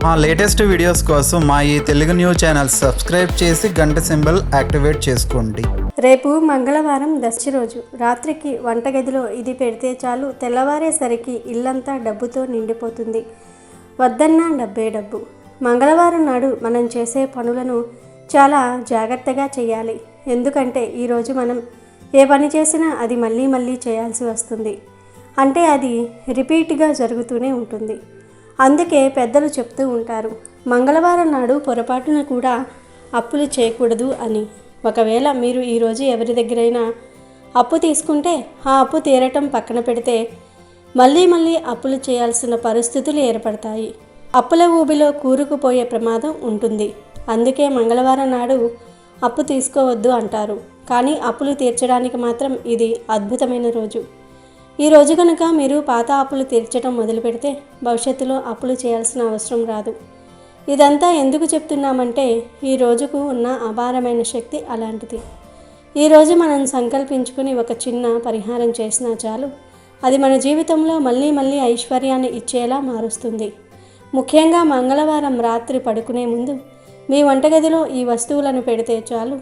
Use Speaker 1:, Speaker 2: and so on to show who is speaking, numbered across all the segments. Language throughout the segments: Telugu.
Speaker 1: మా లేటెస్ట్ వీడియోస్ కోసం మా ఈ తెలుగు న్యూస్ ఛానల్ సబ్స్క్రైబ్ చేసి గంట సింబల్ యాక్టివేట్ చేసుకోండి.
Speaker 2: రేపు మంగళవారం దశమి రోజు రాత్రికి వంటగదిలో ఇది పెడితే చాలు, తెల్లవారేసరికి ఇల్లంతా డబ్బుతో నిండిపోతుంది. వద్దన్నా డబ్బే డబ్బు. మంగళవారం నాడు మనం చేసే పనులను చాలా జాగ్రత్తగా చేయాలి. ఎందుకంటే ఈరోజు మనం ఏ పని చేసినా అది మళ్ళీ మళ్ళీ చేయాల్సి వస్తుంది. అంటే అది రిపీట్గా జరుగుతూనే ఉంటుంది. అందుకే పెద్దలు చెప్తూ ఉంటారు, మంగళవారం నాడు పొరపాటున కూడా అప్పులు చేయకూడదు అని. ఒకవేళ మీరు ఈరోజు ఎవరి దగ్గరైనా అప్పు తీసుకుంటే ఆ అప్పు తీరటం పక్కన పెడితే మళ్ళీ మళ్ళీ అప్పులు చేయాల్సిన పరిస్థితులు ఏర్పడతాయి. అప్పుల ఊబిలో కూరుకుపోయే ప్రమాదం ఉంటుంది. అందుకే మంగళవారం నాడు అప్పు తీసుకోవద్దు అంటారు. కానీ అప్పులు తీర్చడానికి మాత్రం ఇది అద్భుతమైన రోజు. ఈ రోజు కనుక మీరు పాత అప్పులు తీర్చడం మొదలు పెడితే భవిష్యత్తులో అప్పులు చేయాల్సిన అవసరం రాదు. ఇదంతా ఎందుకు చెప్తున్నామంటే ఈ రోజుకు ఉన్న అపారమైన శక్తి అలాంటిది. ఈరోజు మనం సంకల్పించుకుని ఒక చిన్న పరిహారం చేసినా చాలు, అది మన జీవితంలో మళ్ళీ మళ్ళీ ఐశ్వర్యాన్ని ఇచ్చేలా మారుస్తుంది. ముఖ్యంగా మంగళవారం రాత్రి పడుకునే ముందు మీ వంటగదిలో ఈ వస్తువులను పెడితే చాలు,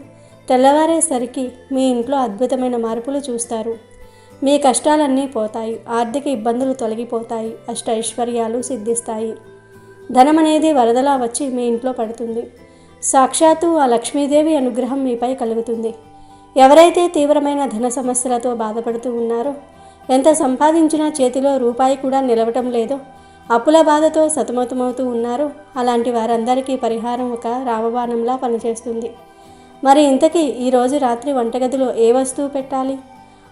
Speaker 2: తెల్లవారేసరికి మీ ఇంట్లో అద్భుతమైన మార్పులు చూస్తారు. మీ కష్టాలన్నీ పోతాయి, ఆర్థిక ఇబ్బందులు తొలగిపోతాయి, అష్టైశ్వర్యాలు సిద్ధిస్తాయి. ధనం అనేది వరదలా వచ్చి మీ ఇంట్లో పడుతుంది. సాక్షాత్తు ఆ లక్ష్మీదేవి అనుగ్రహం మీపై కలుగుతుంది. ఎవరైతే తీవ్రమైన ధన సమస్యలతో బాధపడుతూ ఉన్నారో, ఎంత సంపాదించినా చేతిలో రూపాయి కూడా నిలవటం లేదో, అప్పుల బాధతో సతమతమవుతూ ఉన్నారో, అలాంటి వారందరికీ పరిహారం ఒక రామబాణంలా పనిచేస్తుంది. మరి ఇంతకీ ఈరోజు రాత్రి వంటగదిలో ఏ వస్తువు పెట్టాలి,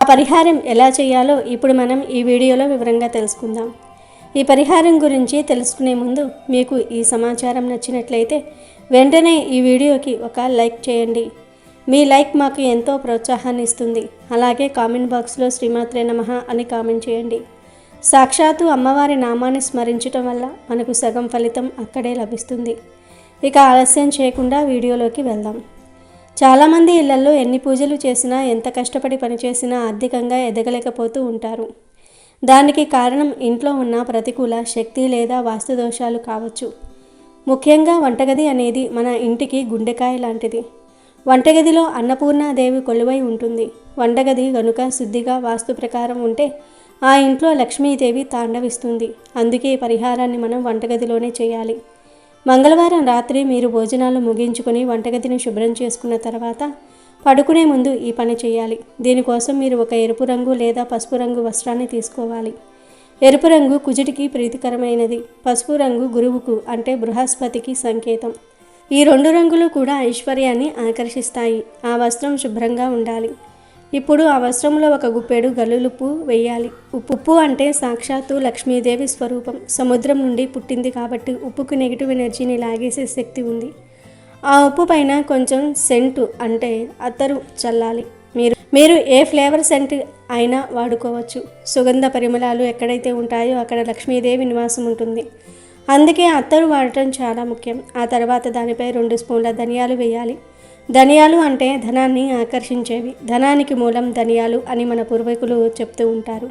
Speaker 2: ఆ పరిహారం ఎలా చేయాలో ఇప్పుడు మనం ఈ వీడియోలో వివరంగా తెలుసుకుందాం. ఈ పరిహారం గురించి తెలుసుకునే ముందు మీకు ఈ సమాచారం నచ్చినట్లయితే వెంటనే ఈ వీడియోకి ఒక లైక్ చేయండి. మీ లైక్ మాకు ఎంతో ప్రోత్సాహాన్ని ఇస్తుంది. అలాగే కామెంట్ బాక్స్లో శ్రీమాత్రే నమః అని కామెంట్ చేయండి. సాక్షాత్తు అమ్మవారి నామాన్ని స్మరించటం వల్ల మనకు సగం ఫలితం అక్కడే లభిస్తుంది. ఇక ఆలస్యం చేయకుండా వీడియోలోకి వెళ్దాం. చాలామంది ఇళ్లలో ఎన్ని పూజలు చేసినా, ఎంత కష్టపడి పనిచేసినా ఆర్థికంగా ఎదగలేకపోతూ ఉంటారు. దానికి కారణం ఇంట్లో ఉన్న ప్రతికూల శక్తి లేదా వాస్తు దోషాలు కావచ్చు. ముఖ్యంగా వంటగది అనేది మన ఇంటికి గుండెకాయ లాంటిది. వంటగదిలో అన్నపూర్ణాదేవి కొలువై ఉంటుంది. వంటగది గనుక శుద్ధిగా వాస్తు ప్రకారం ఉంటే ఆ ఇంట్లో లక్ష్మీదేవి తాండవిస్తుంది. అందుకే ఈ పరిహారాన్ని మనం వంటగదిలోనే చేయాలి. మంగళవారం రాత్రి మీరు భోజనాలు ముగించుకొని వంటగదిని శుభ్రం చేసుకున్న తర్వాత పడుకునే ముందు ఈ పని చేయాలి. దీనికోసం మీరు ఒక ఎరుపు రంగు లేదా పసుపు రంగు వస్త్రాన్ని తీసుకోవాలి. ఎరుపు రంగు కుజుడికి ప్రీతికరమైనది, పసుపు రంగు గురువుకు అంటే బృహస్పతికి సంకేతం. ఈ రెండు రంగులు కూడా ఐశ్వర్యాన్ని ఆకర్షిస్తాయి. ఆ వస్త్రం శుభ్రంగా ఉండాలి. ఇప్పుడు ఆ వస్త్రంలో ఒక గుప్పెడు గల్లులుప్పు వేయాలి. ఉప్పు అంటే సాక్షాత్తు లక్ష్మీదేవి స్వరూపం. సముద్రం నుండి పుట్టింది కాబట్టి ఉప్పుకు నెగిటివ్ ఎనర్జీని లాగేసే శక్తి ఉంది. ఆ ఉప్పు పైన కొంచెం సెంటు అంటే అత్తరు చల్లాలి. మీరు ఏ ఫ్లేవర్ సెంట్ అయినా వాడుకోవచ్చు. సుగంధ పరిమళాలు ఎక్కడైతే ఉంటాయో అక్కడ లక్ష్మీదేవి నివాసం ఉంటుంది. అందుకే అత్తరు వాడటం చాలా ముఖ్యం. ఆ తర్వాత దానిపై 2 స్పూన్ల ధనియాలు వేయాలి. ధనియాలు అంటే ధనాన్ని ఆకర్షించేవి. ధనానికి మూలం ధనియాలు అని మన పూర్వీకులు చెప్తూ ఉంటారు.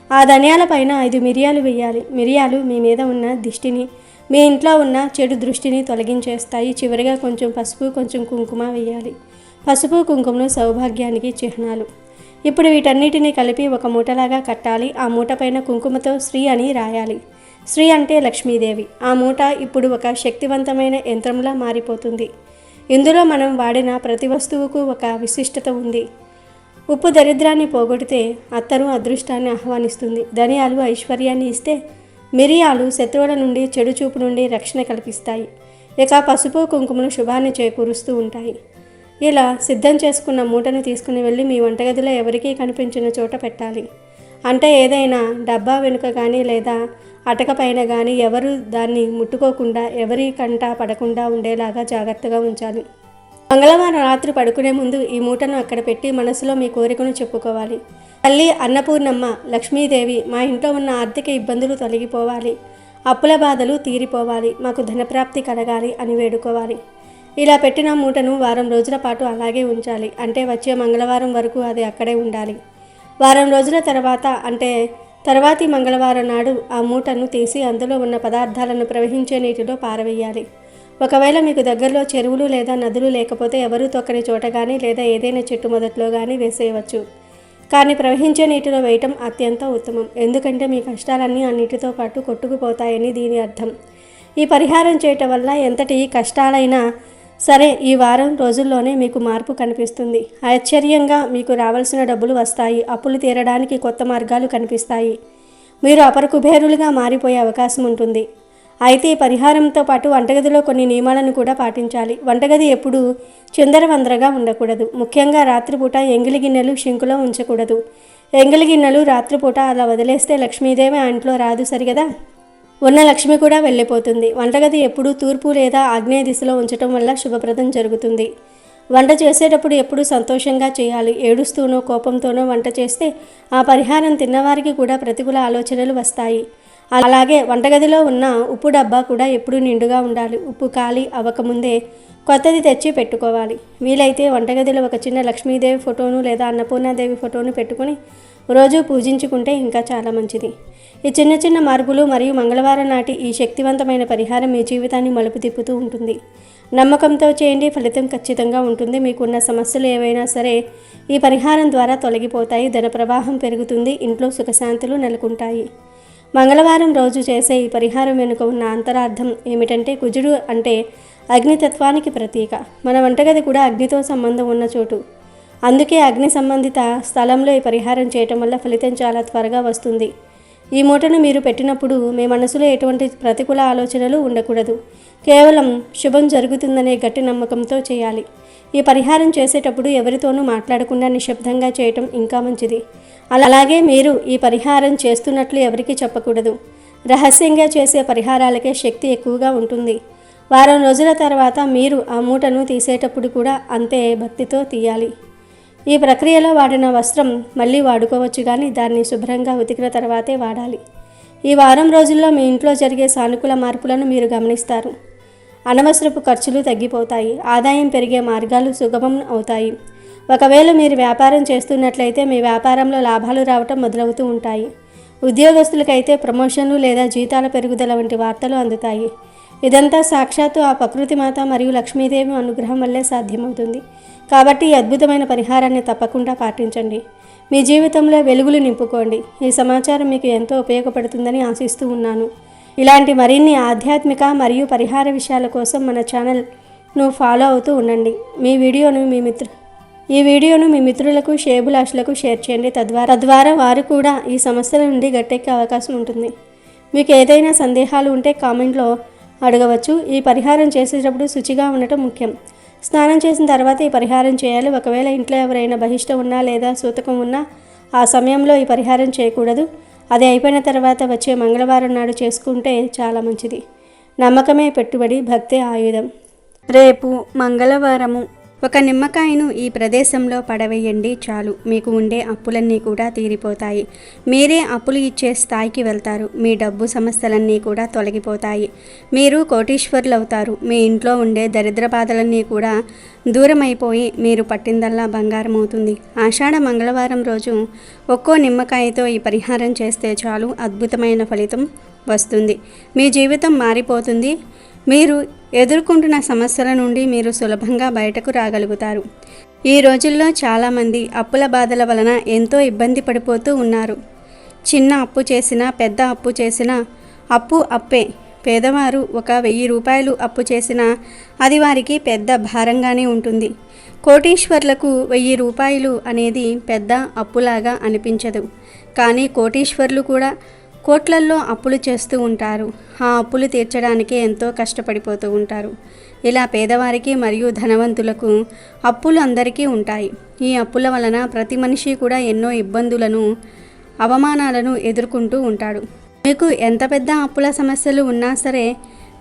Speaker 2: ఆ ధనియాల పైన 5 మిరియాలు వేయాలి. మిరియాలు మీ మీద ఉన్న దిష్టిని, మీ ఇంట్లో ఉన్న చెడు దృష్టిని తొలగించేస్తాయి. చివరిగా కొంచెం పసుపు, కొంచెం కుంకుమ వేయాలి. పసుపు, కుంకుమలు సౌభాగ్యానికి చిహ్నాలు. ఇప్పుడు వీటన్నిటిని కలిపి ఒక మూటలాగా కట్టాలి. ఆ మూట పైన కుంకుమతో శ్రీ అని రాయాలి. శ్రీ అంటే లక్ష్మీదేవి. ఆ మూట ఇప్పుడు ఒక శక్తివంతమైన యంత్రంలా మారిపోతుంది. ఇందులో మనం వాడిన ప్రతి వస్తువుకు ఒక విశిష్టత ఉంది. ఉప్పు దరిద్రాన్ని పోగొడితే అత్తరు అదృష్టాన్ని ఆహ్వానిస్తుంది. ధనియాలు ఐశ్వర్యాన్ని ఇస్తే మిరియాలు శత్రువుల నుండి, చెడు చూపు నుండి రక్షణ కల్పిస్తాయి. ఇక పసుపు, కుంకుమలు శుభాన్ని చేకూరుస్తూ ఉంటాయి. ఇలా సిద్ధం చేసుకున్న మూటను తీసుకుని వెళ్ళి మీ వంటగదిలో ఎవరికీ కనిపించిన చోట పెట్టాలి. అంటే ఏదైనా డబ్బా వెనుక కానీ లేదా అటక పైన కానీ ఎవరు దాన్ని ముట్టుకోకుండా, ఎవరి కంట పడకుండా ఉండేలాగా జాగ్రత్తగా ఉంచాలి. మంగళవారం రాత్రి పడుకునే ముందు ఈ మూటను అక్కడ పెట్టి మనసులో మీ కోరికను చెప్పుకోవాలి. తల్లి అన్నపూర్ణమ్మ, లక్ష్మీదేవి, మా ఇంట్లో ఉన్న ఆర్థిక ఇబ్బందులు తొలగిపోవాలి, అప్పుల బాధలు తీరిపోవాలి, మాకు ధనప్రాప్తి కలగాలి అని వేడుకోవాలి. ఇలా పెట్టిన మూటను వారం రోజుల పాటు అలాగే ఉంచాలి. అంటే వచ్చే మంగళవారం వరకు అది అక్కడే ఉండాలి. వారం రోజుల తర్వాత అంటే తర్వాతి మంగళవారం నాడు ఆ మూటను తీసి అందులో ఉన్న పదార్థాలను ప్రవహించే నీటిలో పారవేయాలి. ఒకవేళ మీకు దగ్గరలో చెరువులు లేదా నదులు లేకపోతే ఎవరూ తొక్కని చోట కానీ లేదా ఏదైనా చెట్టు మొదట్లో కానీ వేసేయవచ్చు. కానీ ప్రవహించే నీటిలో వేయటం అత్యంత ఉత్తమం. ఎందుకంటే మీ కష్టాలన్నీ ఆ నీటితో పాటు కొట్టుకుపోతాయని దీని అర్థం. ఈ పరిహారం చేయటం వల్ల ఎంతటి కష్టాలైనా సరే ఈ వారం రోజుల్లోనే మీకు మార్పు కనిపిస్తుంది. ఆశ్చర్యంగా మీకు రావాల్సిన డబ్బులు వస్తాయి. అప్పులు తీరడానికి కొత్త మార్గాలు కనిపిస్తాయి. మీరు అపర కుబేరులుగా మారిపోయే అవకాశం ఉంటుంది. అయితే ఈ పరిహారంతో పాటు వంటగదిలో కొన్ని నియమాలను కూడా పాటించాలి. వంటగది ఎప్పుడూ చిందరవందరగా ఉండకూడదు. ముఖ్యంగా రాత్రిపూట ఎంగిలి గిన్నెలు షింకులో ఉంచకూడదు. ఎంగిలి గిన్నెలు రాత్రిపూట అలా వదిలేస్తే లక్ష్మీదేవి ఆ ఇంట్లో రాదు సరిగదా. ఉన్న లక్ష్మి కూడా వెళ్ళిపోతుంది. వంటగది ఎప్పుడూ తూర్పు లేదా ఆగ్నేయ దిశలో ఉంచటం వల్ల శుభప్రదం జరుగుతుంది. వంట చేసేటప్పుడు ఎప్పుడూ సంతోషంగా చేయాలి. ఏడుస్తూనో కోపంతోనో వంట చేస్తే ఆ పరిహారం తిన్నవారికి కూడా ప్రతికూల ఆలోచనలు వస్తాయి. అలాగే వంటగదిలో ఉన్న ఉప్పు డబ్బా కూడా ఎప్పుడూ నిండుగా ఉండాలి. ఉప్పు ఖాళీ అవ్వకముందే కొత్తది తెచ్చి పెట్టుకోవాలి. వీలైతే వంటగదిలో ఒక చిన్న లక్ష్మీదేవి ఫోటోను లేదా అన్నపూర్ణాదేవి ఫోటోను పెట్టుకుని రోజు పూజించుకుంటే ఇంకా చాలా మంచిది. ఈ చిన్న చిన్న మార్పులు మరియు మంగళవారం నాటి ఈ శక్తివంతమైన పరిహారం మీ జీవితాన్ని మలుపు తిప్పుతూ ఉంటుంది. నమ్మకంతో చేయండి, ఫలితం ఖచ్చితంగా ఉంటుంది. మీకున్న సమస్యలు ఏవైనా సరే ఈ పరిహారం ద్వారా తొలగిపోతాయి. ధన ప్రవాహం పెరుగుతుంది. ఇంట్లో సుఖశాంతులు నెలకొంటాయి. మంగళవారం రోజు చేసే ఈ పరిహారం వెనుక ఉన్న అంతరార్థం ఏమిటంటే, కుజుడు అంటే అగ్నితత్వానికి ప్రతీక. మన వంటగది కూడా అగ్నితో సంబంధం ఉన్న చోటు. అందుకే అగ్ని సంబంధిత స్థలంలో ఈ పరిహారం చేయటం వల్ల ఫలితం చాలా త్వరగా వస్తుంది. ఈ మూటను మీరు పెట్టినప్పుడు మీ మనసులో ఎటువంటి ప్రతికూల ఆలోచనలు ఉండకూడదు. కేవలం శుభం జరుగుతుందనే గట్టి నమ్మకంతో చేయాలి. ఈ పరిహారం చేసేటప్పుడు ఎవరితోనూ మాట్లాడకుండా నిశ్శబ్దంగా చేయటం ఇంకా మంచిది. అలాగే మీరు ఈ పరిహారం చేస్తున్నట్లు ఎవరికీ చెప్పకూడదు. రహస్యంగా చేసే పరిహారాలకే శక్తి ఎక్కువగా ఉంటుంది. వారం రోజుల తర్వాత మీరు ఆ మూటను తీసేటప్పుడు కూడా అంతే భక్తితో తీయాలి. ఈ ప్రక్రియలో వాడిన వస్త్రం మళ్ళీ వాడుకోవచ్చు, కానీ దాన్ని శుభ్రంగా ఉతికిన తర్వాతే వాడాలి. ఈ వారం రోజుల్లో మీ ఇంట్లో జరిగే సానుకూల మార్పులను మీరు గమనిస్తారు. అనవసరపు ఖర్చులు తగ్గిపోతాయి. ఆదాయం పెరిగే మార్గాలు సుగమం అవుతాయి. ఒకవేళ మీరు వ్యాపారం చేస్తున్నట్లయితే మీ వ్యాపారంలో లాభాలు రావటం మొదలవుతూ ఉంటాయి. ఉద్యోగస్తులకైతే ప్రమోషన్లు లేదా జీతాల పెరుగుదల వంటి వార్తలు అందుతాయి. ఇదంతా సాక్షాత్తు ఆ ప్రకృతి మాత మరియు లక్ష్మీదేవి అనుగ్రహం వల్లే సాధ్యమవుతుంది. కాబట్టి ఈ అద్భుతమైన పరిహారాన్ని తప్పకుండా పాటించండి. మీ జీవితంలో వెలుగులు నింపుకోండి. ఈ సమాచారం మీకు ఎంతో ఉపయోగపడుతుందని ఆశిస్తూ ఉన్నాను. ఇలాంటి మరిన్ని ఆధ్యాత్మిక మరియు పరిహార విషయాల కోసం మన ఛానల్ను ఫాలో అవుతూ ఉండండి. ఈ వీడియోను మీ మిత్రులకు, శ్రేయోభిలాషులకు షేర్ చేయండి. తద్వారా వారు కూడా ఈ సమస్యల నుండి గట్టెక్కే అవకాశం ఉంటుంది. మీకు ఏదైనా సందేహాలు ఉంటే కామెంట్లో అడగవచ్చు. ఈ పరిహారం చేసేటప్పుడు శుచిగా ఉండటం ముఖ్యం. స్నానం చేసిన తర్వాత ఈ పరిహారం చేయాలి. ఒకవేళ ఇంట్లో ఎవరైనా బహిష్ట ఉన్నా లేదా సూతకం ఉన్నా ఆ సమయంలో ఈ పరిహారం చేయకూడదు. అది అయిపోయిన తర్వాత వచ్చే మంగళవారం నాడు చేసుకుంటే చాలా మంచిది. నమ్మకమే పెట్టుబడి, భక్తే ఆయుధం. రేపు మంగళవారము ఒక నిమ్మకాయను ఈ ప్రదేశంలో పడవేయండి చాలు. మీకు ఉండే అప్పులన్నీ కూడా తీరిపోతాయి. మీరే అప్పులు ఇచ్చే స్థాయికి వెళ్తారు. మీ డబ్బు సమస్యలన్నీ కూడా తొలగిపోతాయి. మీరు కోటీశ్వరులు అవుతారు. మీ ఇంట్లో ఉండే దరిద్ర బాధలన్నీ కూడా దూరమైపోయి మీరు పట్టిందల్లా బంగారం అవుతుంది. ఆషాఢ మంగళవారం రోజు ఒక్కో నిమ్మకాయతో ఈ పరిహారం చేస్తే చాలు, అద్భుతమైన ఫలితం వస్తుంది. మీ జీవితం మారిపోతుంది. మీరు ఎదుర్కొంటున్న సమస్యల నుండి మీరు సులభంగా బయటకు రాగలుగుతారు. ఈ రోజుల్లో చాలామంది అప్పుల బాధల వలన ఎంతో ఇబ్బంది పడిపోతూ ఉన్నారు. చిన్న అప్పు చేసినా, పెద్ద అప్పు చేసినా అప్పు అప్పే. పేదవారు 1000 రూపాయలు అప్పు చేసినా అది వారికి పెద్ద భారంగానే ఉంటుంది. కోటీశ్వర్లకు 1000 రూపాయలు అనేది పెద్ద అప్పులాగా అనిపించదు. కానీ కోటీశ్వర్లు కూడా కోట్లల్లో అప్పులు చేస్తూ ఉంటారు. ఆ అప్పులు తీర్చడానికే ఎంతో కష్టపడిపోతూ ఉంటారు. ఇలా పేదవారికి మరియు ధనవంతులకు అప్పులు అందరికీ ఉంటాయి. ఈ అప్పుల వలన ప్రతి మనిషి కూడా ఎన్నో ఇబ్బందులను, అవమానాలను ఎదుర్కొంటూ ఉంటాడు. మీకు ఎంత పెద్ద అప్పుల సమస్యలు ఉన్నా సరే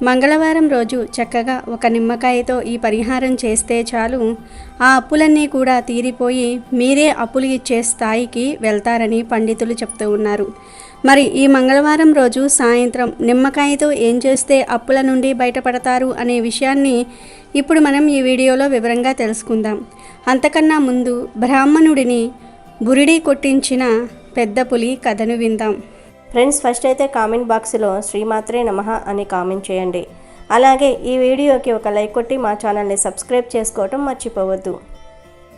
Speaker 2: మంగళవారం రోజు చక్కగా ఒక నిమ్మకాయతో ఈ పరిహారం చేస్తే చాలు, ఆ అప్పులన్నీ కూడా తీరిపోయి మీరే అప్పులు ఇచ్చే స్థాయికి వెళ్తారని పండితులు చెప్తూ ఉన్నారు. మరి ఈ మంగళవారం రోజు సాయంత్రం నిమ్మకాయతో ఏం చేస్తే అప్పుల నుండి బయటపడతారు అనే విషయాన్ని ఇప్పుడు మనం ఈ వీడియోలో వివరంగా తెలుసుకుందాం. అంతకన్నా ముందు బ్రాహ్మణుడిని బురిడి కొట్టించిన పెద్ద పులి కథను విందాం.
Speaker 3: ఫ్రెండ్స్, ఫస్ట్ అయితే కామెంట్ బాక్స్లో శ్రీమాత్రే నమః అని కామెంట్ చేయండి. అలాగే ఈ వీడియోకి ఒక లైక్ కొట్టి మా ఛానల్ని సబ్స్క్రైబ్ చేసుకోవటం మర్చిపోవద్దు.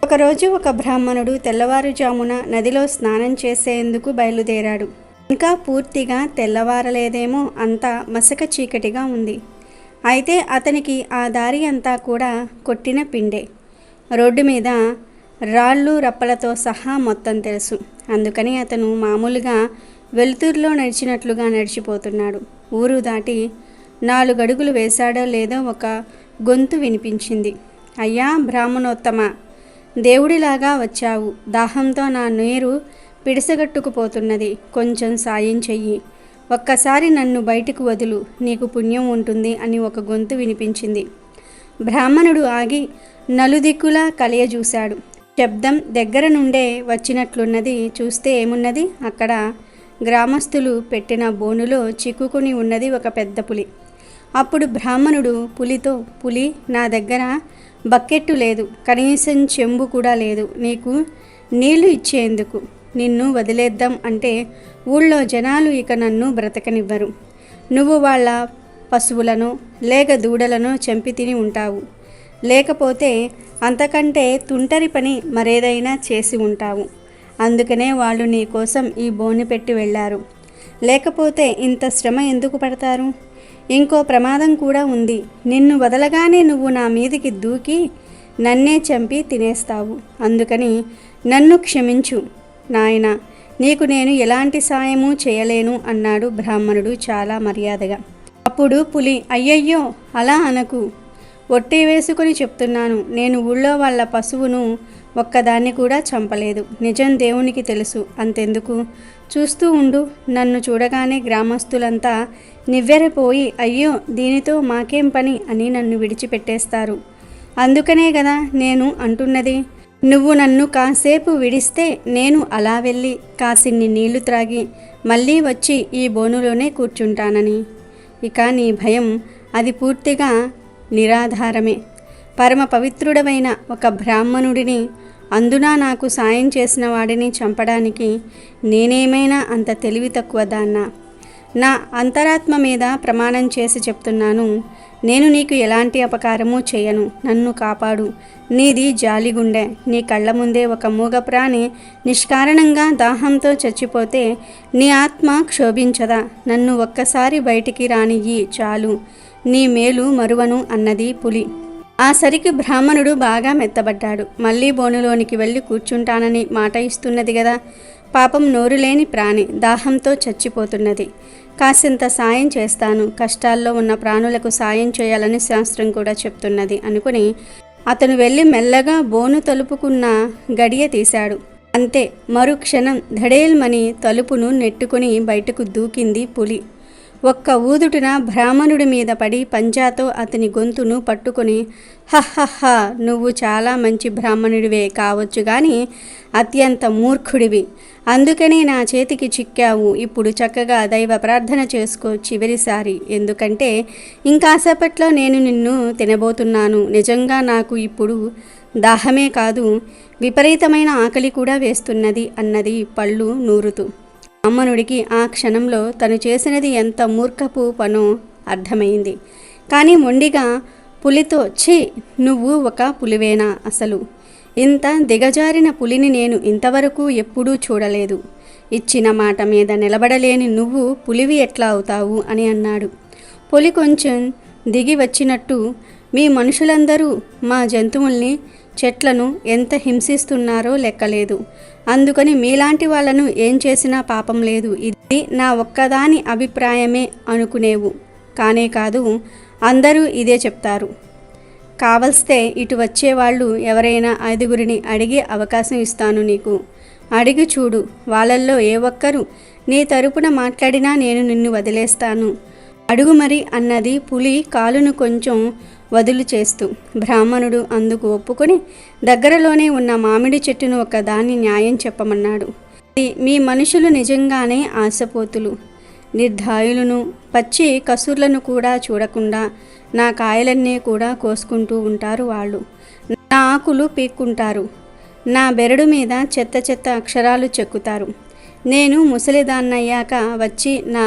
Speaker 2: ఒకరోజు ఒక బ్రాహ్మణుడు తెల్లవారుజామున నదిలో స్నానం చేసేందుకు బయలుదేరాడు. ఇంకా పూర్తిగా తెల్లవారలేదేమో, అంతా మసక చీకటిగా ఉంది. అయితే అతనికి ఆ దారి అంతా కూడా కొట్టిన పిండే. రోడ్డు మీద రాళ్ళు రప్పలతో సహా మొత్తం తెలుసు. అందుకని అతను మామూలుగా వెలుతురులో నడిచినట్లుగా నడిచిపోతున్నాడు. ఊరు దాటి 4 అడుగులు వేశాడో లేదో ఒక గొంతు వినిపించింది. అయ్యా బ్రాహ్మణోత్తమ, దేవుడిలాగా వచ్చావు. దాహంతో నా నీరు పిడిసగట్టుకుపోతున్నది. కొంచెం సాయం చెయ్యి. ఒక్కసారి నన్ను బయటకు వదులు, నీకు పుణ్యం ఉంటుంది అని ఒక గొంతు వినిపించింది. బ్రాహ్మణుడు ఆగి నలుదిక్కులా కలియజూశాడు. శబ్దం దగ్గర నుండే వచ్చినట్లున్నది. చూస్తే ఏమున్నది, అక్కడ గ్రామస్తులు పెట్టిన బోనులో చిక్కుకుని ఉన్నది ఒక పెద్ద పులి. అప్పుడు బ్రాహ్మణుడు పులితో, పులి, నా దగ్గర బకెట్టు లేదు, కనీసం చెంబు కూడా లేదు నీకు నీళ్లు ఇచ్చేందుకు. నిన్ను వదిలేద్దాం అంటే ఊళ్ళో జనాలు ఇక నన్ను బ్రతకనివ్వరు. నువ్వు వాళ్ళ పశువులను లేక దూడలను చంపి తిని ఉంటావు. లేకపోతే అంతకంటే తుంటరి పని మరేదైనా చేసి ఉంటావు. అందుకనే వాళ్ళు నీ కోసం ఈ బోను పెట్టి వెళ్ళారు. లేకపోతే ఇంత శ్రమ ఎందుకు పడతారు? ఇంకో ప్రమాదం కూడా ఉంది. నిన్ను వదలగానే నువ్వు నా మీదికి దూకి నన్నే చంపి తినేస్తావు. అందుకని నన్ను క్షమించు నాయనా, నీకు నేను ఎలాంటి సాయము చేయలేను అన్నాడు బ్రాహ్మణుడు చాలా మర్యాదగా. అప్పుడు పులి, అయ్యయ్యో అలా అనకు, ఒట్టి వేసుకొని చెప్తున్నాను. నేను ఊళ్ళో వాళ్ళ పశువును ఒక్కదాన్ని కూడా చంపలేదు. నిజం దేవునికి తెలుసు. అంతెందుకు, చూస్తూ ఉండు. నన్ను చూడగానే గ్రామస్తులంతా నివ్వెరపోయి, అయ్యో దీనితో మాకేం పని అని నన్ను విడిచిపెట్టేస్తారు. అందుకనే కదా నేను అంటున్నది, నువ్వు నన్ను కాసేపు విడిస్తే నేను అలా వెళ్ళి కాసిన్ని నీళ్లు త్రాగి మళ్ళీ వచ్చి ఈ బోనులోనే కూర్చుంటానని. ఇక నీ భయం అది పూర్తిగా నిరాధారమే. పరమ పవిత్రుడమైన ఒక బ్రాహ్మణుడిని, అందునా నాకు సాయం చేసిన వాడిని చంపడానికి నేనేమైనా అంత తెలివి తక్కువ దాన్నా? నా అంతరాత్మ మీద ప్రమాణం చేసి చెప్తున్నాను, నేను నీకు ఎలాంటి అపకారము చేయను. నన్ను కాపాడు. నీది జాలిగుండె. నీ కళ్ళ ముందే ఒక మూగ ప్రాణి నిష్కారణంగా దాహంతో చచ్చిపోతే నీ ఆత్మ క్షోభించదా? నన్ను ఒక్కసారి బయటికి రానియ్యి చాలు, నీ మేలు మరువను అన్నది పులి. ఆ సరికి బ్రాహ్మణుడు బాగా మెత్తబడ్డాడు. మళ్ళీ బోనులోనికి వెళ్ళి కూర్చుంటానని మాట ఇస్తున్నది కదా, పాపం నోరులేని ప్రాణి దాహంతో చచ్చిపోతున్నది. కాసింత సాయం చేస్తాను. కష్టాల్లో ఉన్న ప్రాణులకు సాయం చేయాలని శాస్త్రం కూడా చెప్తున్నది అనుకుని అతను వెళ్ళి మెల్లగా బోను తలుపుకున్న గడియ తీశాడు. అంతే, మరుక్షణం ధడేల్మని తలుపును నెట్టుకుని బయటకు దూకింది పులి. ఒక్క ఊదుటున బ్రాహ్మణుడి మీద పడి పంజాతో అతని గొంతును పట్టుకొని, హహహ, నువ్వు చాలా మంచి బ్రాహ్మణుడివే కావచ్చు కానీ అత్యంత మూర్ఖుడివి. అందుకనే నా చేతికి చిక్కావు. ఇప్పుడు చక్కగా దైవ ప్రార్థన చేసుకో చివరిసారి. ఎందుకంటే ఇంకాసేపట్లో నేను నిన్ను తినబోతున్నాను. నిజంగా నాకు ఇప్పుడు దాహమే కాదు, విపరీతమైన ఆకలి కూడా వేస్తున్నది అన్నది పళ్ళు నూరుతూ. బ్రాహ్మణుడికి ఆ క్షణంలో తను చేసినది ఎంత మూర్ఖపు పనో అర్థమైంది. కానీ మొండిగా పులితో, ఛీ, నువ్వు ఒక పులివేనా? అసలు ఇంత దిగజారిన పులిని నేను ఇంతవరకు ఎప్పుడూ చూడలేదు. ఇచ్చిన మాట మీద నిలబడలేని నువ్వు పులివి ఎట్లా అవుతావు అని అన్నాడు. పులి కొంచెం దిగి వచ్చినట్టు, మీ మనుషులందరూ మా జంతువుల్ని, చెట్లను ఎంత హింసిస్తున్నారో లెక్కలేదు. అందుకని మీలాంటి వాళ్ళను ఏం చేసినా పాపం లేదు. ఇది నా ఒక్కదాని అభిప్రాయమే అనుకునేవు. కానే కాదు, అందరూ ఇదే చెప్తారు. కావల్స్తే ఇటు వచ్చేవాళ్ళు ఎవరైనా 5గురిని అడిగే అవకాశం ఇస్తాను నీకు. అడిగి చూడు. వాళ్ళల్లో ఏ ఒక్కరు నీ తరపున మాట్లాడినా నేను నిన్ను వదిలేస్తాను. అడుగు మరి అన్నది పులి కాలును కొంచెం వదులు చేస్తూ. బ్రాహ్మణుడు అందుకు ఒప్పుకొని దగ్గరలోనే ఉన్న మామిడి చెట్టును ఒకదాన్ని న్యాయం చెప్పమన్నాడు. మీ మనుషులు నిజంగానే ఆశపోతులు, నిర్ధాయులను, పచ్చి కసూర్లను కూడా చూడకుండా నా కాయలన్నీ కూడా కోసుకుంటూ ఉంటారు. వాళ్ళు నా ఆకులు పీక్కుంటారు, నా బెరడు మీద చెత్త చెత్త అక్షరాలు చెక్కుతారు. నేను ముసలిదాన్నయ్యాక వచ్చి నా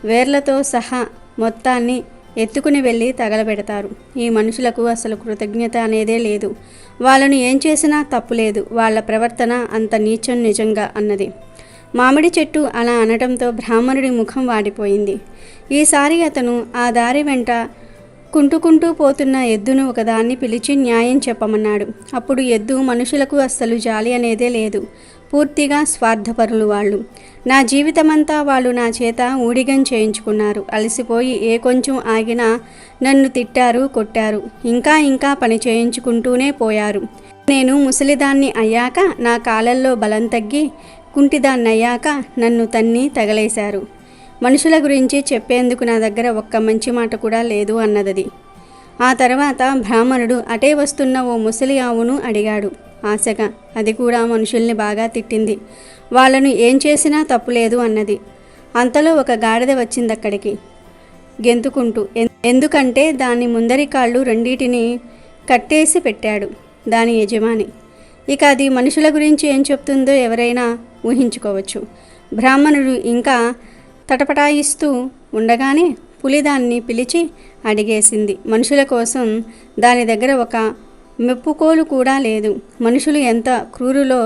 Speaker 2: వేర్లతో సహా మొత్తాన్ని ఎత్తుకుని వెళ్ళి తగలబెడతారు. ఈ మనుషులకు అసలు కృతజ్ఞత అనేదే లేదు. వాళ్ళను ఏం చేసినా తప్పులేదు. వాళ్ళ ప్రవర్తన అంత నీచం నిజంగా అన్నది. మామిడి చెట్టు అలా అనటంతో బ్రాహ్మణుడి ముఖం వాడిపోయింది. ఈసారి అతను ఆ దారి వెంట కుంటుకుంటూ పోతున్న ఎద్దును ఒకదాన్ని పిలిచి న్యాయం చెప్పమన్నాడు. అప్పుడు ఎద్దు, మనుషులకు అస్సలు జాలి అనేదే లేదు. పూర్తిగా స్వార్థపరులు వాళ్ళు. నా జీవితమంతా వాళ్ళు నా చేత ఊడిగం చేయించుకున్నారు. అలసిపోయి ఏ కొంచెం ఆగినా నన్ను తిట్టారు, కొట్టారు. ఇంకా పని చేయించుకుంటూనే పోయారు. నేను ముసలిదాన్ని అయ్యాక నా కాళ్ళల్లో బలం తగ్గి కుంటిదాన్నయ్యాక నన్ను తన్ని తగలేశారు. మనుషుల గురించి చెప్పేందుకు నా దగ్గర ఒక్క మంచి మాట కూడా లేదు అన్నదది. ఆ తర్వాత బ్రాహ్మణుడు అటే వస్తున్న ఓ ముసలి ఆవును అడిగాడు ఆశగా. అది కూడా మనుషుల్ని బాగా తిట్టింది. వాళ్ళను ఏం చేసినా తప్పులేదు అన్నది. అంతలో ఒక గాడిద వచ్చిందక్కడికి గెంతుకుంటూ. ఎందుకంటే దాని ముందరి కాళ్ళు రెండిటిని కట్టేసి పెట్టాడు దాని యజమాని. ఇక అది మనుషుల గురించి ఏం చెప్తుందో ఎవరైనా ఊహించుకోవచ్చు. బ్రాహ్మణుడు ఇంకా తటపటాయిస్తూ ఉండగానే పులి దాన్ని పిలిచి అడిగేసింది. మనుషుల కోసం దాని దగ్గర ఒక మెప్పుకోలు కూడా లేదు. మనుషులు ఎంత క్రూరులో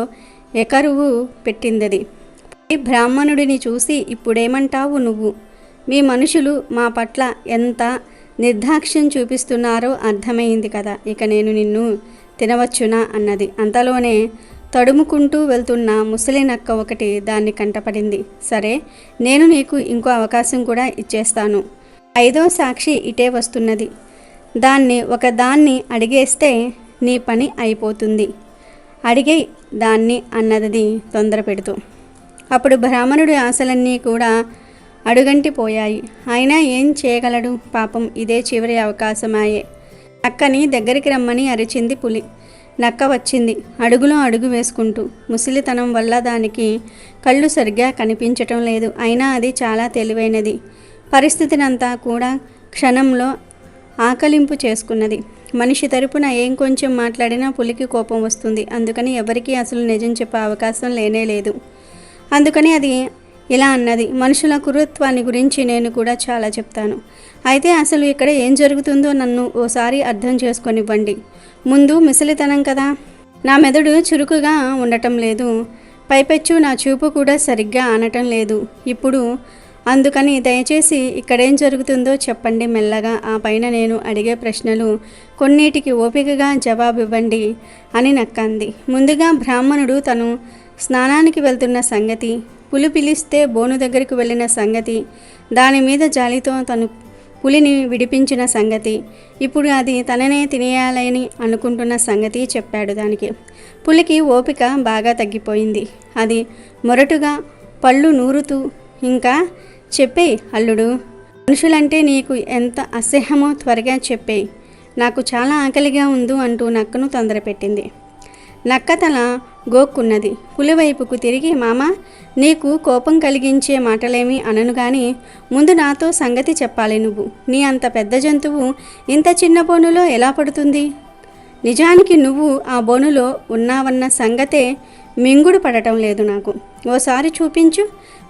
Speaker 2: ఎకరువు పెట్టిందది. బ్రాహ్మణుడిని చూసి, ఇప్పుడేమంటావు నువ్వు? మీ మనుషులు మా పట్ల ఎంత నిర్దాక్ష్యం చూపిస్తున్నారో అర్థమైంది కదా. ఇక నేను నిన్ను తినవచ్చునా అన్నది. అంతలోనే తడుముకుంటూ వెళ్తున్న ముసలి నక్క ఒకటి దాన్ని కంటపడింది. సరే, నేను నీకు ఇంకో అవకాశం కూడా ఇచ్చేస్తాను. 5వ సాక్షి ఇటే వస్తున్నది. దాన్ని అడిగేస్తే నీ పని అయిపోతుంది. అడిగే దాన్ని అన్నది తొందర పెడుతూ. అప్పుడు బ్రాహ్మణుడి ఆశలన్నీ కూడా అడుగంటిపోయాయి. అయినా ఏం చేయగలడు పాపం. ఇదే చివరి అవకాశమాయే. నక్కని దగ్గరికి రమ్మని అరిచింది పులి. నక్క వచ్చింది, అడుగులో అడుగు వేసుకుంటూ. ముసలితనం వల్ల దానికి కళ్ళు సరిగ్గా కనిపించటం లేదు. అయినా అది చాలా తెలివైనది. పరిస్థితినంతా కూడా క్షణంలో ఆకలింపు చేసుకున్నది. మనిషి తరపున ఏం కొంచెం మాట్లాడినా పులికి కోపం వస్తుంది. అందుకని ఎవరికీ అసలు నిజం చెప్పే అవకాశం లేనే లేదు. అందుకని అది ఇలా అన్నది, మనుషుల కురుత్వాన్ని గురించి నేను కూడా చాలా చెప్తాను. అయితే అసలు ఇక్కడ ఏం జరుగుతుందో నన్ను ఓసారి అర్థం చేసుకొనివ్వండి. ముందు ముసలితనం కదా, నా మెదడు చురుకుగా ఉండటం లేదు. పైపెచ్చు నా చూపు కూడా సరిగ్గా ఆనటం లేదు ఇప్పుడు. అందుకని దయచేసి ఇక్కడేం జరుగుతుందో చెప్పండి మెల్లగా. ఆ పైన నేను అడిగే ప్రశ్నలు కొన్నిటికి ఓపికగా జవాబివ్వండి అని నక్కంది. ముందుగా బ్రాహ్మణుడు తను స్నానానికి వెళ్తున్న సంగతి, పులి పిలిస్తే బోను దగ్గరికి వెళ్ళిన సంగతి, దాని మీద జాలితో తను పులిని విడిపించిన సంగతి, ఇప్పుడు అది తననే తినేయాలని అనుకుంటున్న సంగతి చెప్పాడు. దానికి పులికి ఓపిక బాగా తగ్గిపోయింది. అది మొరటుగా పళ్ళు నూరుతూ, ఇంకా చెప్పేయ్ అల్లుడు, మనుషులంటే నీకు ఎంత అసహ్యమో త్వరగా చెప్పేయ్, నాకు చాలా ఆకలిగా ఉంది అంటూ నక్కను తొందరపెట్టింది. నక్క తల గోక్కున్నది. పులివైపుకు తిరిగి, మామ, నీకు కోపం కలిగించే మాటలేమీ అనను గాని ముందు నాతో సంగతి చెప్పాలి. నువ్వు నీ అంత పెద్ద జంతువు ఇంత చిన్న బోనులో ఎలా పడుతుంది? నిజానికి నువ్వు ఆ బోనులో ఉన్నావన్న సంగతే మింగుడు పడటం లేదు నాకు. ఓసారి చూపించు.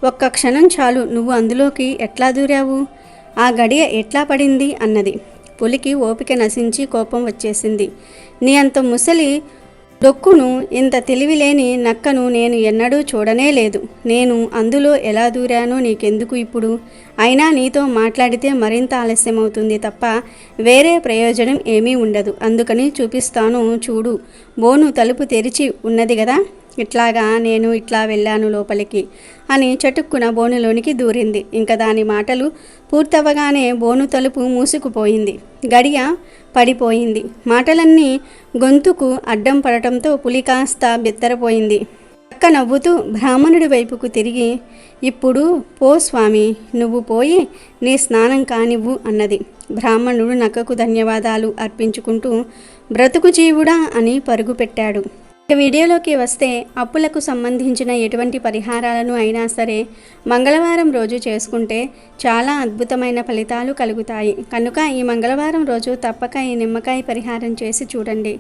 Speaker 2: ఒక్క క్షణం చాలు. నువ్వు అందులోకి ఎట్లా దూరావు? ఆ గడియ ఎట్లా పడింది అన్నది. పులికి ఓపిక నశించి కోపం వచ్చేసింది. నీ అంత ముసలి డొక్కును, ఇంత తెలివిలేని నక్కను నేను ఎన్నడూ చూడనే లేదు. నేను అందులో ఎలా దూరానో నీకెందుకు ఇప్పుడు? అయినా నీతో మాట్లాడితే మరింత ఆలస్యమవుతుంది తప్ప వేరే ప్రయోజనం ఏమీ ఉండదు. అందుకని చూపిస్తాను చూడు. బోను తలుపు తెరిచి ఉన్నది కదా, ఇట్లాగా నేను ఇట్లా వెళ్ళాను లోపలికి అని చటుక్కున బోనులోనికి దూరింది. ఇంకా దాని మాటలు పూర్తవగానే బోను తలుపు మూసుకుపోయింది. గడియ పడిపోయింది. మాటలన్నీ గొంతుకు అడ్డం పడటంతో పులి కాస్త బెత్తరపోయింది. అక్క నవ్వుతూ బ్రాహ్మణుడి వైపుకు తిరిగి, ఇప్పుడు పో స్వామి, నువ్వు పోయి నీ స్నానం కానివ్వు అన్నది. బ్రాహ్మణుడు నక్కకు ధన్యవాదాలు అర్పించుకుంటూ బ్రతుకు జీవుడా అని పరుగు పెట్టాడు. వీడియోలోకి వస్తే అప్పులకు సంబంధించిన ఎటువంటి పరిహారాలను అయినా సరే మంగళవారం రోజు చేసుకుంటే చాలా అద్భుతమైన ఫలితాలు కలుగుతాయి. కనుక ఈ మంగళవారం రోజు తప్పక ఈ నిమ్మకాయ పరిహారం చేసి చూడండి.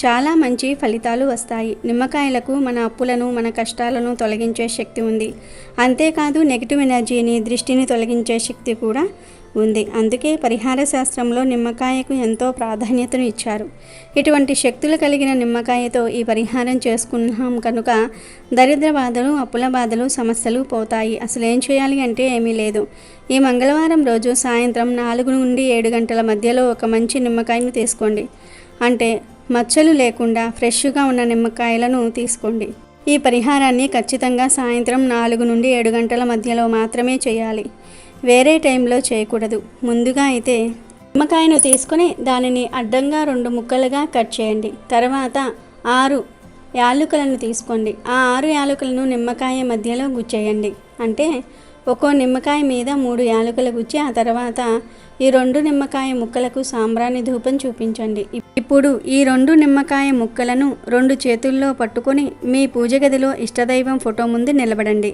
Speaker 2: చాలా మంచి ఫలితాలు వస్తాయి. నిమ్మకాయలకు మన అప్పులను, మన కష్టాలను తొలగించే శక్తి ఉంది. అంతేకాదు నెగిటివ్ ఎనర్జీని, దృష్టిని తొలగించే శక్తి కూడా ఉంది. అందుకే పరిహార శాస్త్రంలో నిమ్మకాయకు ఎంతో ప్రాధాన్యతను ఇచ్చారు. ఇటువంటి శక్తులు కలిగిన నిమ్మకాయతో ఈ పరిహారం చేసుకున్నాం కనుక దరిద్ర బాధలు, అప్పుల బాధలు, సమస్యలు పోతాయి. అసలు ఏం చేయాలి అంటే ఏమీ లేదు. ఈ మంగళవారం రోజు సాయంత్రం 4 నుండి 7 గంటల మధ్యలో ఒక మంచి నిమ్మకాయను తీసుకోండి. అంటే మచ్చలు లేకుండా ఫ్రెష్గా ఉన్న నిమ్మకాయలను తీసుకోండి. ఈ పరిహారాన్ని ఖచ్చితంగా సాయంత్రం 4 నుండి 7 గంటల మధ్యలో మాత్రమే చేయాలి. వేరే టైంలో చేయకూడదు. ముందుగా అయితే నిమ్మకాయను తీసుకొని దానిని అడ్డంగా 2 ముక్కలుగా కట్ చేయండి. తర్వాత 6 యాలకులను తీసుకోండి. ఆ 6 యాలకులను నిమ్మకాయ మధ్యలో గుచ్చేయండి. అంటే ఒక్కో నిమ్మకాయ మీద 3 యాలకులు గుచ్చి ఆ తర్వాత ఈ 2 నిమ్మకాయ ముక్కలకు సాంబ్రాణి ధూపం చూపించండి. ఇప్పుడు ఈ 2 నిమ్మకాయ ముక్కలను 2 చేతుల్లో పట్టుకొని మీ పూజ గదిలో ఇష్టదైవం ఫోటో ముందు నిలబడండి.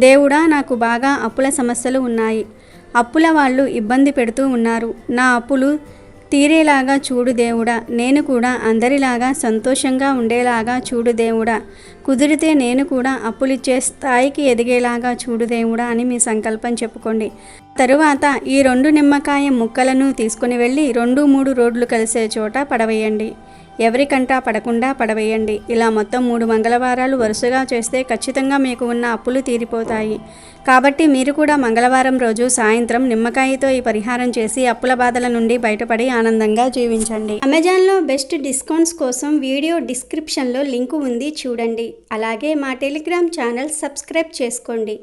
Speaker 2: దేవుడా, నాకు బాగా అప్పుల సమస్యలు ఉన్నాయి. అప్పుల వాళ్ళు ఇబ్బంది పెడుతూ ఉన్నారు. నా అప్పులు తీరేలాగా చూడు దేవుడా. నేను కూడా అందరిలాగా సంతోషంగా ఉండేలాగా చూడు దేవుడా. కుదిరితే నేను కూడా అప్పులిచ్చే స్థాయికి ఎదిగేలాగా చూడు దేవుడా అని మీ సంకల్పం చెప్పుకోండి. తరువాత ఈ 2 నిమ్మకాయ ముక్కలను తీసుకుని వెళ్ళి 2-3 రోడ్లు కలిసే చోట పడవేయండి. ఎవరికంటా పడకుండా పడవేయండి. ఇలా మొత్తం 3 మంగళవారాలు వరుసగా చేస్తే ఖచ్చితంగా మీకు ఉన్న అప్పులు తీరిపోతాయి. కాబట్టి మీరు కూడా మంగళవారం రోజు సాయంత్రం నిమ్మకాయతో ఈ పరిహారం చేసి అప్పుల బాధల నుండి బయటపడి ఆనందంగా జీవించండి. అమెజాన్లో బెస్ట్ డిస్కౌంట్స్ కోసం వీడియో డిస్క్రిప్షన్లో లింకు ఉంది, చూడండి. అలాగే మా టెలిగ్రామ్ ఛానల్ సబ్స్క్రైబ్ చేసుకోండి.